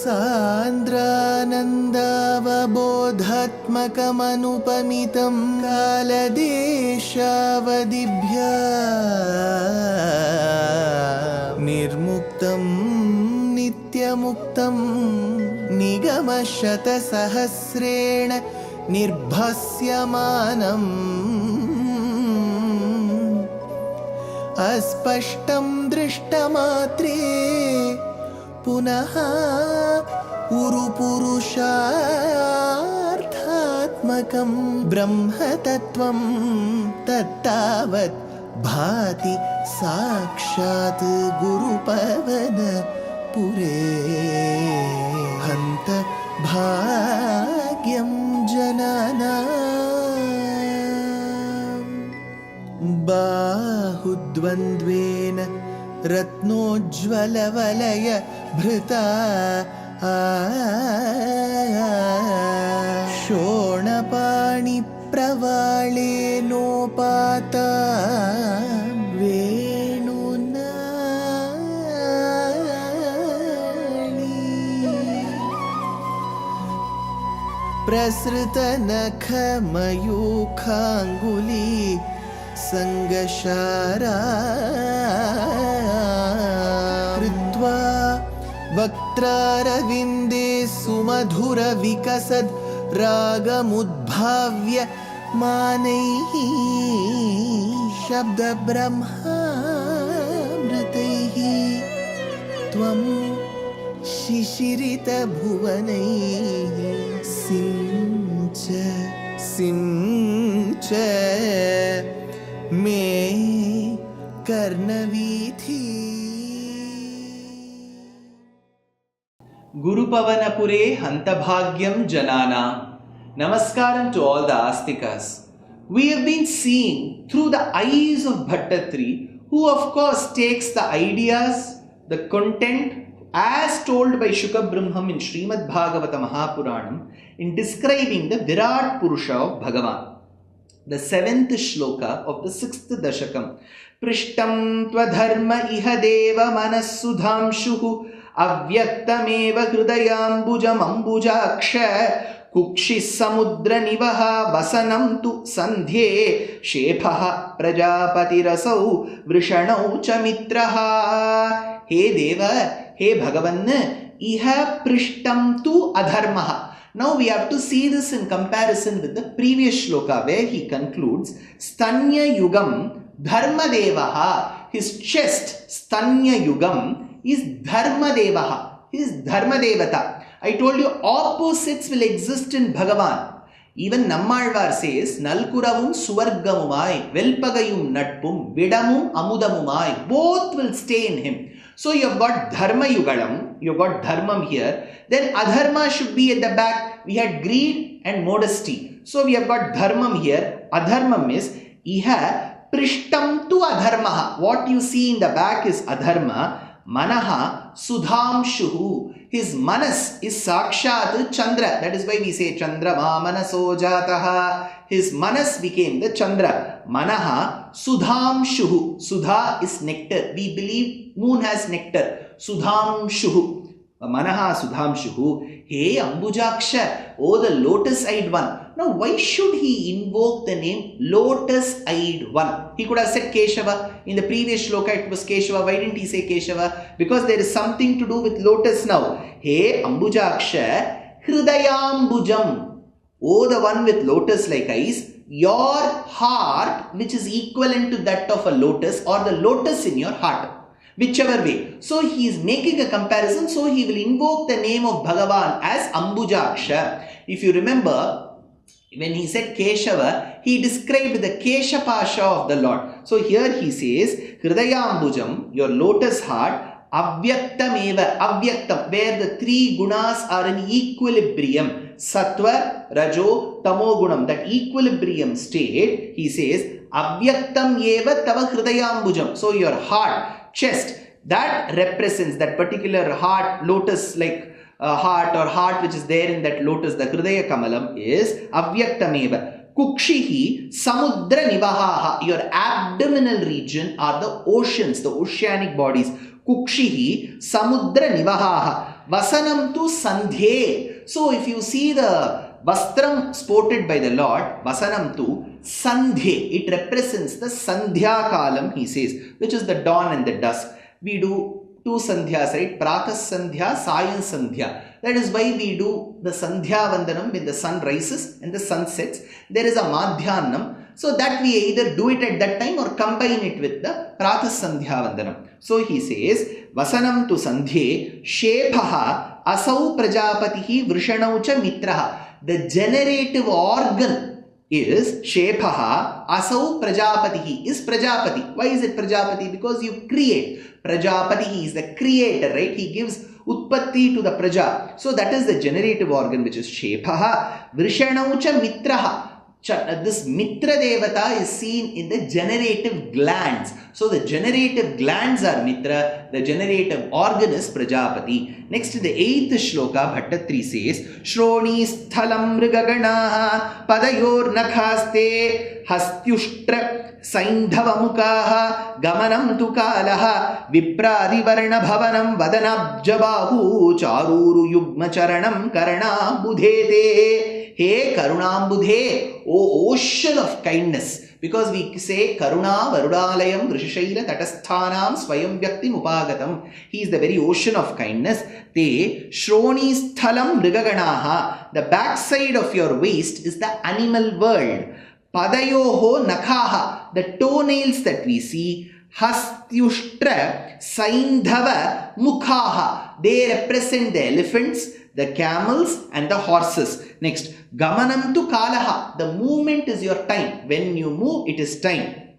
सान्द्रानन्दावबोधात्मकमनुपमितं कालदेशावदिभ्या निर्मुक्तं नित्यमुक्तं निगमशतसहस्रेण निर्भास्यमानम् अस्पष्टं दृष्टमात्रे पुनः उरुपुरुषार्थात्मकं ब्रह्मतत्त्वं तत्तावत् भाति साक्षात् गुरुपवनपुरे हन्त भाग्यं जनानाम् बाहुद्वन्द्वेन रत्नोज्ज्वलवलय भृता शोणपाणिप्रवाळेनोपाता वेणुनाळी प्रसृतनखमयूखाङ्गुली संगशारा कृत्वा वक्त्रारविन्दे सुमधुरविकसद् रागमुद्भाव्य मानैः शब्दब्रह्मामृतैः त्वं शिशिरितभुवनैः सिञ्च मे कर्णवीथि Gurupavanapure Hantabhagyam Janana. Namaskaram to all the Astikas. We have been seeing through the eyes of Bhaṭṭatiri, who of course takes the ideas, the content as told by Shuka Brahmam in Srimad Bhagavata Mahapuranam in describing the Virat Purusha of Bhagavan. The 7th Shloka of the 6th Dashakam. Prishtam tva iha deva manassudhamshuhu avyaktameva hrudayambujam ambujaksha kukshis samudra nivaha vasanam tu sandhye shephaha prajapatirasau vrishanau cha mitraha. He Deva, he Bhagavan, iha prishtam tu adharmaha. Now we have to see this in comparison with the previous shloka where he concludes Stanya Yugam Dharma Devaha. His chest, Stanya Yugam, is Dharma Devaha. His Dharma Devata. I told you opposites will exist in Bhagavan. Even Nammalvar says Nalkuravum Suvargamumai, Velpagayum Natpum, Vidamum Amudamumai. Both will stay in him. So you have got Dharma Yugalam, you have got Dharmam here. Then Adharma should be at the back. We had greed and modesty. So we have got Dharmam here. Adharmam is Iha Prishtam tu Adharmaha. What you see in the back is Adharma. Manaha Sudhamshuhu. His manas is Sakshat Chandra. That is why we say Chandrama Manaso Jataha. His manas became the Chandra. Manaha Sudhamshuhu. Sudha is nectar. We believe moon has nectar. Sudhamshuhu. Manaha Sudhamshuhu. Hey Ambujaksha. Oh, the lotus-eyed one. Now, why should he invoke the name lotus-eyed one? He could have said Keshava. In the previous shloka, it was Keshava. Why didn't he say Keshava? Because there is something to do with lotus now. Hey Ambujaksha. Hridayambujam. Oh, the one with lotus-like eyes. Your heart, which is equivalent to that of a lotus, or the lotus in your heart. Whichever way. So he is making a comparison. So he will invoke the name of Bhagavan as Ambujaksha. If you remember, when he said Keshava, he described the Keshapasha of the Lord. So here he says, Hridayambujam, your lotus heart, Avyaktameva, Avyaktam, where the three gunas are in equilibrium. Sattva, Rajo, Tamo Gunam, that equilibrium state, he says, Avyaktam eva tava Hridayambujam. So your heart, chest, that represents that particular heart, lotus like heart or heart which is there in that lotus, the Hridaya Kamalam is Avyaktameva. Kukshihi Samudra Nivahaha. Your abdominal region are the oceans, the oceanic bodies. Kukshihi Samudra Nivahaha. Vasanam tu sandhye. So if you see the Vastram sported by the Lord, Vasanam tu Sandhye, it represents the Sandhya Kalam, he says, which is the dawn and the dusk. We do two Sandhyas, right? Pratas Sandhya, Sayan Sandhya. That is why we do the Sandhya Vandanam when the sun rises and the sun sets. There is a Madhyanam. So that we either do it at that time or combine it with the Pratas Sandhya Vandanam. So he says, Vasanam tu Sandhye, Shephaha, Asau Prajapatihi, Vrishanaucha Mitraha. The generative organ is Shephaha, Asau Prajapatihi, is Prajapati. Why is it Prajapati? Because you create. Prajapati is the creator, right? He gives Utpatti to the Praja. So that is the generative organ, which is Shephaha, Vrishanaucha Mitraha. This Mitra Devata is seen in the generative glands. So the generative glands are Mitra, the generative organ is Prajapati. Next to the 8th Shloka, Bhaṭṭatiri says, Shroni sthalam mrigaganaha padayor nakhaste hastyushtra saindhavamukaha gamanam tu kalaha vipradi varna bhavanam vadanabjabahu charuru yugma charanam karana budhete. Hey Karunambudhe, O ocean of kindness. Because we say Karuna Varudalayam Vrishashaila Tatasthanam Swayam Vyaktim Upagatam. He is the very ocean of kindness. Te Shroni Sthalam Mrigaganaha. The backside of your waist is the animal world. Padayoho Nakaha. The toenails that we see. Hastyushtra Saindhava Mukhaha. They represent the elephants, the camels and the horses. Next, Gamanam tu Kalaha. The movement is your time. When you move, it is time.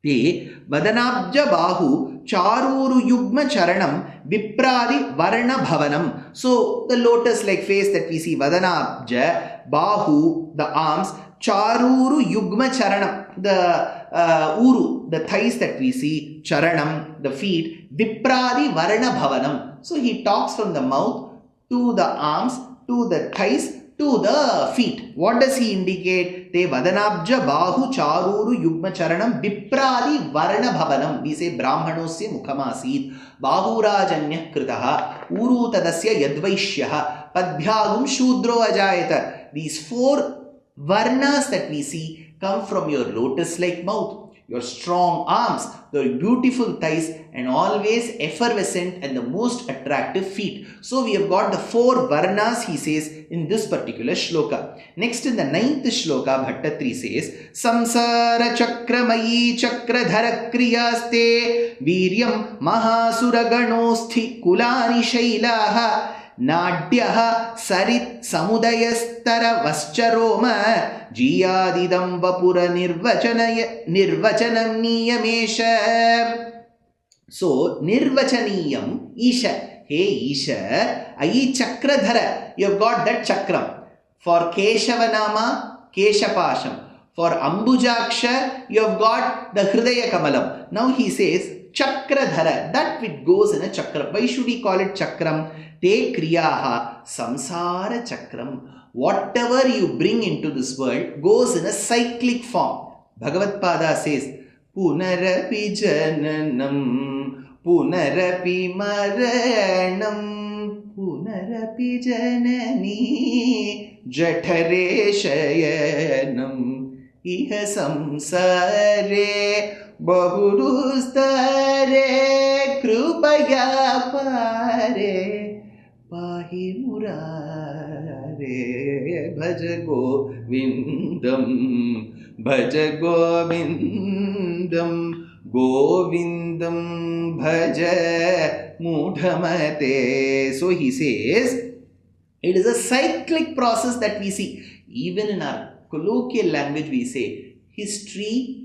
Te Vadanabja Bahu Charuru Yugma Charanam Vipradi Varna Bhavanam. So, the lotus-like face that we see, Vadanabja, Bahu, the arms, Charuru Yugma Charanam, the Uru, the thighs that we see, Charanam, the feet, Vipradi Varna Bhavanam. So, he talks from the mouth to the arms, to the thighs, to the feet. What does he indicate? Te Vadanabja Bahu Charuru Yugma Charanam Vipradi Varna Bhavanam. We say Brahmanosya Mukhamasid Bahurajanya Kritaha Uru Tadasya Yadvaishyaha Padbhyagum Shudro Ajayata. These 4 varnas that we see come from your lotus-like mouth, your strong arms, your beautiful thighs, and always effervescent and the most attractive feet. So we have got the 4 varnas, he says, in this particular shloka. Next, in the 9th shloka, Bhaṭṭatiri says, Samsara chakramayi chakradhara kriyaste viryam mahasura ganosthi kulani shailaha Nadyaha Sarit Samudayastara Vascharoma Jiyadidam Vapura Nirvachanam Niyamesha. So, Nirvachaniyam Isha. Hey Isha, Ayi Chakradhara. You have got that chakram. For Keshavanama, Keshapasham. For Ambujaksha, you have got the Hridaya Kamalam. Now he says, Chakradhara, that which goes in a chakram. Why should we call it chakram? Te kriyaha samsara chakram. Whatever you bring into this world goes in a cyclic form. Bhagavad Pada says, Punarapi jananam, Punarapi maranam, Punarapi janani, Jathare shayanam, Iha samsare. Bahudustare krupaya pare pahi murare bhaja govindam bhaja mudhamate. So he says it is a cyclic process that we see. Even in our colloquial language we say history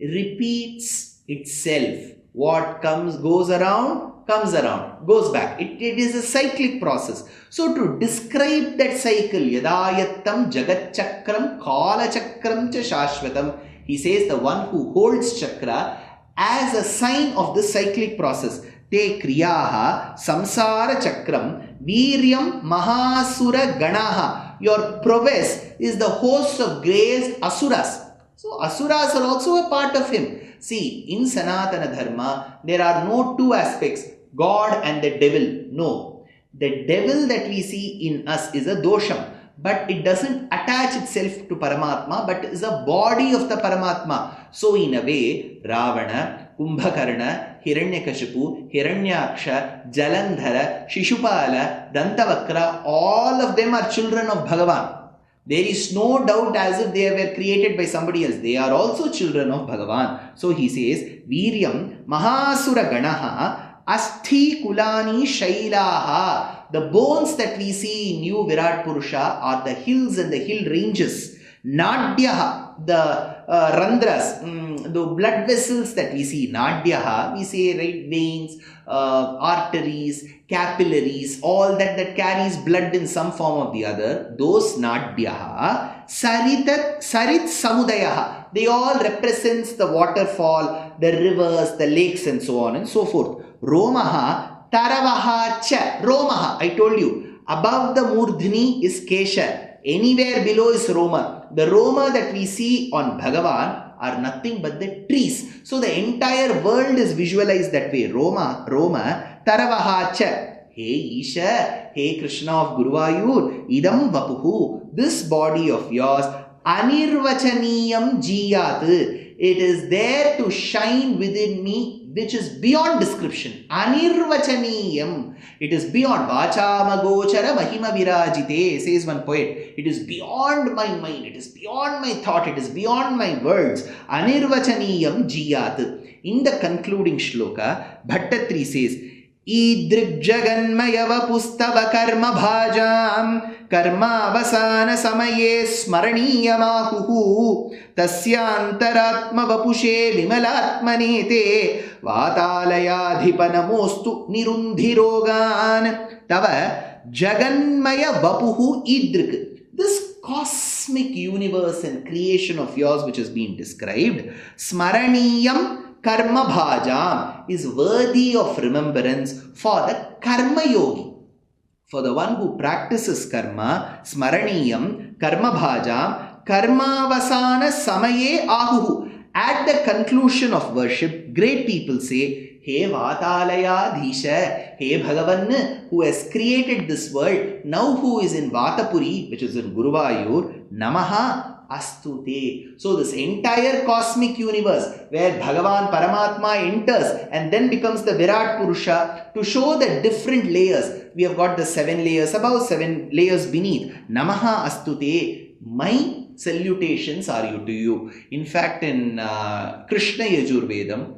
repeats itself. What goes around, comes around, goes back. It is a cyclic process. So to describe that cycle, Yadayattam Jagat Chakram Kala Chakram Cha Shashvatam, he says the one who holds chakra as a sign of the cyclic process. Te kriyaha samsara chakram viryam mahasura ganaha. Your prowess is the host of great asuras. So asuras are also a part of him. See, in Sanatana Dharma, there are no 2 aspects, God and the devil. No. The devil that we see in us is a dosham, but it doesn't attach itself to Paramatma, but is a body of the Paramatma. So in a way, Ravana, Kumbhakarna, Hiranyakashipu, Hiranyaksha, Jalandhara, Shishupala, Dantavakra, all of them are children of Bhagavan. There is no doubt as if they were created by somebody else. They are also children of Bhagavan. So he says, Viryam Mahasura Ganaha Asthi Kulani Shailaha. The bones that we see in you, Virat Purusha, are the hills and the hill ranges. Nadyaha, the randras, the blood vessels that we see. Nadyaha, we say, right, veins, arteries, capillaries, all that carries blood in some form or the other. Those nadyaha, sarit samudayaha, they all represents the waterfall, the rivers, the lakes and so on and so forth. Romaha, taravaha cha, romaha, I told you, above the murdhini is kesha. Anywhere below is Roma. The Roma that we see on Bhagavan are nothing but the trees. So the entire world is visualized that way. Roma, Taravahacha. Hey Isha, hey Krishna of Guruvayur, Idam Vapuhu. This body of yours, Anirvachaneeyam Jiyat. It is there to shine within me, which is beyond description. Anirvachaneeyam. It is beyond. Vachamagochara mahima virajite, says one poet. It is beyond my mind. It is beyond my thought. It is beyond my words. Anirvachaneeyam jiyat. In the concluding shloka, Bhaṭṭatiri says, Idrik jaganmayava pustava karma bhajam karma vasana samaye smaraniyamahuhu tasyantaratma vapushe vimalatmanete vatalayadhipanamostu nirundhirogan tava jaganmaya vapuhu idrik. This cosmic universe and creation of yours which has been described, smaraniyam karma bhajam, is worthy of remembrance for the karma yogi. For the one who practices karma, smaraniyam karma bhajam karma vasana samaye ahuhu. At the conclusion of worship, great people say, Hey Vatalaya Dhisha, Hey Bhagavan, who has created this world, now who is in Vatapuri, which is in Guruvayur, Namaha Astute. So this entire cosmic universe where Bhagavan Paramatma enters and then becomes the Virat Purusha, to show the different layers. We have got the 7 layers above, 7 layers beneath. Namaha Astute. My salutations are to you. In fact, in Krishna Yajurvedam,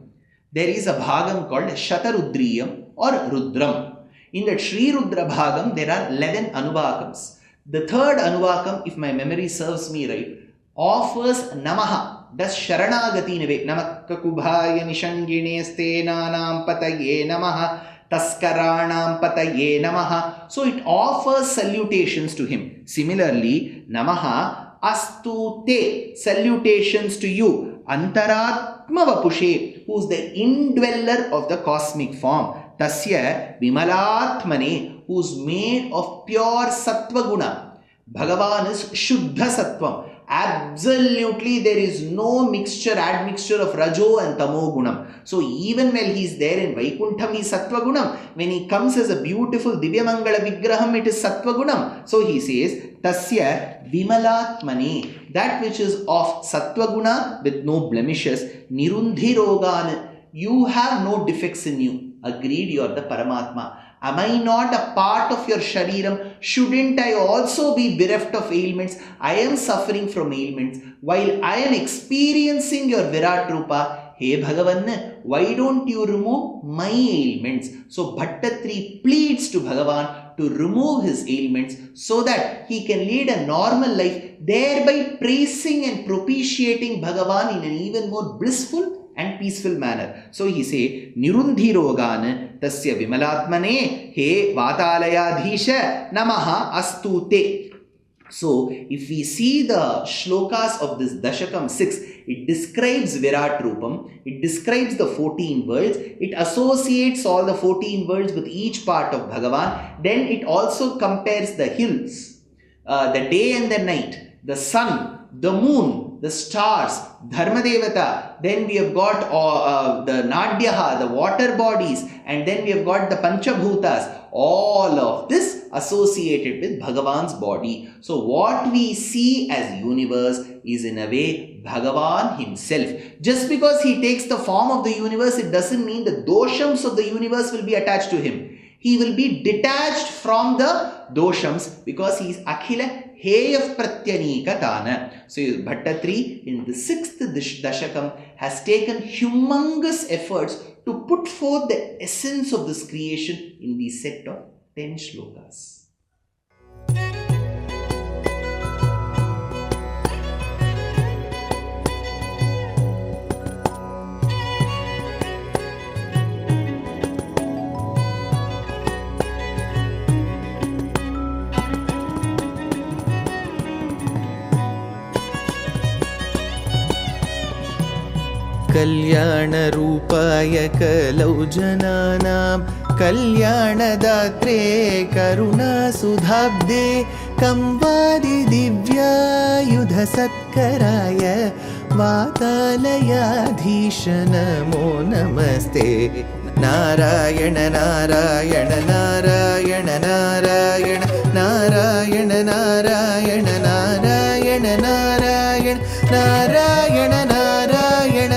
there is a bhagam called Shatarudriyam or Rudram. In that Sri Rudra bhagam, there are 11 anuvakams. The third anuvakam, if my memory serves me right, offers Namaha. Does Sharanagati neve. Namakakubhaya nishangine stenanam pataye namaha. Taskaranam pataye namaha. So it offers salutations to him. Similarly, Namaha astute, salutations to you. Antaratma vapushe, who is the indweller of the cosmic form. Tasya vimalatmane, who is made of pure sattva guna. Bhagavan is shuddha sattvam. Absolutely, there is no mixture, admixture of Rajo and Tamo Gunam. So even while he is there in Vaikuntham, he is Sattva Gunam. When he comes as a beautiful Divyamangala Vigraham, it is Sattva Gunam. So he says, Tasya Vimalatmane, that which is of Sattva Guna with no blemishes, Nirundhi Rogan, you have no defects in you. Agreed, you are the Paramatma. Am I not a part of your Shariram? Shouldn't I also be bereft of ailments? I am suffering from ailments. While I am experiencing your Virat Rupa, hey Bhagavan, why don't you remove my ailments? So Bhaṭṭatiri pleads to Bhagavan to remove his ailments so that he can lead a normal life, thereby praising and propitiating Bhagavan in an even more blissful and peaceful manner. So he say, Nirundhi Rogan tasya vimalatmane he vatalayadhisha namaha astute. So if we see the shlokas of this Dashakam 6, it describes Virat Rupam, it describes the 14 worlds, it associates all the 14 worlds with each part of Bhagavan, then it also compares the hills, the day and the night, the sun, the moon, the stars, Dharma Devata, then we have got the Nadyaha, the water bodies, and then we have got the Panchabhutas. All of this associated with Bhagavan's body. So what we see as universe is in a way Bhagavan himself. Just because he takes the form of the universe, it doesn't mean the doshams of the universe will be attached to him. He will be detached from the doshams because he is Akhila Heya Pratyanikatana. So Bhaṭṭatiri in the 6th Dashakam has taken humongous efforts to put forth the essence of this creation in the set of 10 shlokas. कल्याणरूपाय कलौ जनानां कल्याणदात्रे करुणासुधाब्दे कंवादिदिव्यायुधसत्कराय वातालयाधीश नमो नमस्ते नारायण नारायण नारायण नारायण नारायण नारायण नारायण नारायण नारायण नारायण